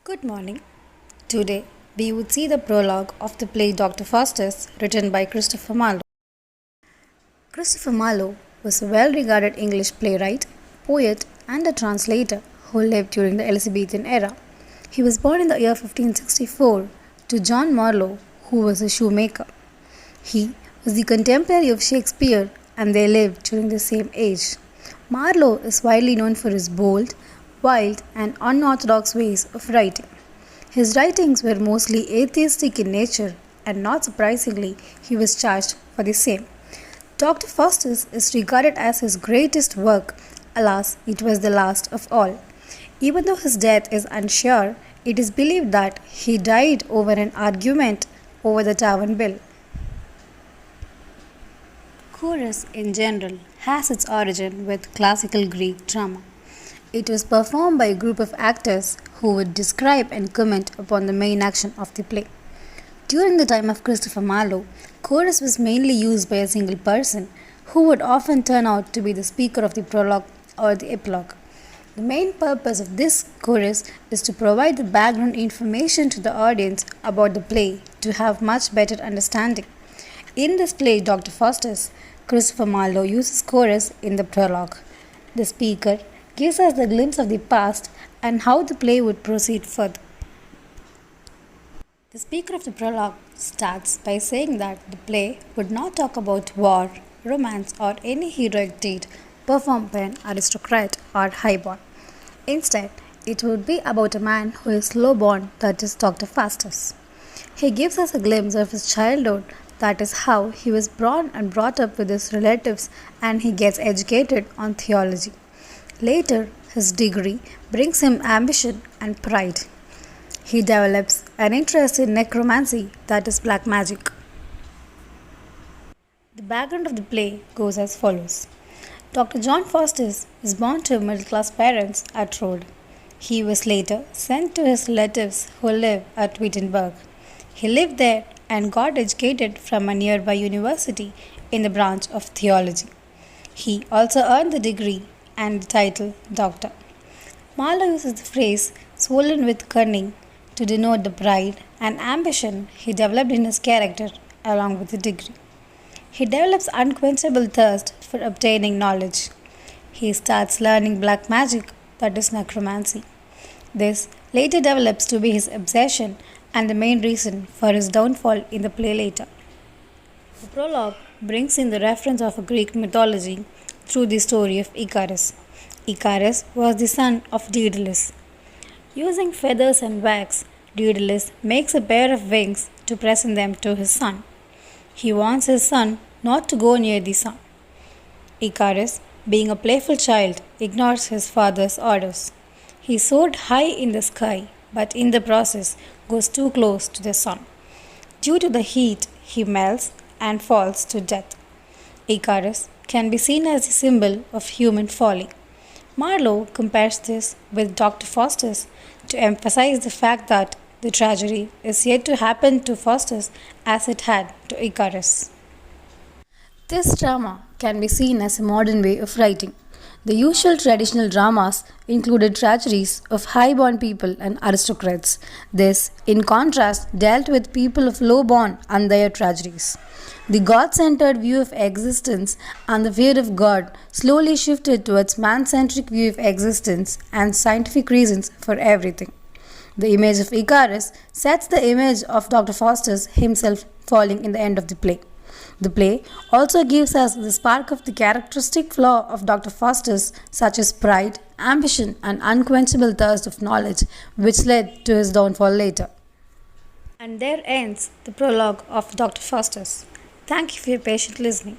Good morning. Today we would see the prologue of the play Dr. Faustus, written by Christopher Marlowe. Christopher Marlowe was a well regarded English playwright, poet, and a translator who lived during the Elizabethan era. He was born in the year 1564 to John Marlowe, who was a shoemaker. He was the contemporary of Shakespeare and they lived during the same age. Marlowe is widely known for his bold, wild, and unorthodox ways of writing. His writings were mostly atheistic in nature, and not surprisingly, he was charged for the same. Dr. Faustus is regarded as his greatest work. Alas, it was the last of all. Even though his death is unsure, it is believed that he died over an argument over the tavern bill. Chorus in general has its origin with classical Greek drama. It was performed by a group of actors who would describe and comment upon the main action of the play. During the time of Christopher Marlowe, chorus was mainly used by a single person who would often turn out to be the speaker of the prologue or the epilogue. The main purpose of this chorus is to provide the background information to the audience about the play to have much better understanding. In this play, Dr. Faustus, Christopher Marlowe uses chorus in the prologue. The speaker gives us the glimpse of the past and how the play would proceed further. The speaker of the prologue starts by saying that the play would not talk about war, romance, or any heroic deed performed by an aristocrat or highborn. Instead, it would be about a man who is lowborn, that is Dr. Faustus. He gives us a glimpse of his childhood, that is how he was born and brought up with his relatives, and he gets educated on theology. Later, his degree brings him ambition and pride. He develops an interest in necromancy, that is black magic. The background of the play goes as follows. Dr. John Faustus is born to middle-class parents at Rhodes. He was later sent to his relatives who live at Wittenberg. He lived there and got educated from a nearby university in the branch of theology. He also earned the degree and the title Doctor. Marlowe uses the phrase swollen with cunning to denote the pride and ambition he developed in his character along with the degree. He develops unquenchable thirst for obtaining knowledge. He starts learning black magic, that is necromancy. This later develops to be his obsession and the main reason for his downfall in the play later. The prologue brings in the reference of a Greek mythology through the story of Icarus. Icarus was the son of Daedalus. Using feathers and wax, Daedalus makes a pair of wings to present them to his son. He wants his son not to go near the sun. Icarus, being a playful child, ignores his father's orders. He soared high in the sky, but in the process goes too close to the sun. Due to the heat, he melts and falls to death. Icarus can be seen as a symbol of human folly. Marlowe compares this with Dr. Faustus to emphasize the fact that the tragedy is yet to happen to Faustus as it had to Icarus. This drama can be seen as a modern way of writing. The usual traditional dramas included tragedies of high-born people and aristocrats. This, in contrast, dealt with people of low-born and their tragedies. The God-centered view of existence and the fear of God slowly shifted towards man-centric view of existence and scientific reasons for everything. The image of Icarus sets the image of Dr. Faustus himself falling in the end of the play. The play also gives us the spark of the characteristic flaw of Dr. Faustus, such as pride, ambition, and unquenchable thirst of knowledge, which led to his downfall later. And there ends the prologue of Dr. Faustus. Thank you for your patient listening.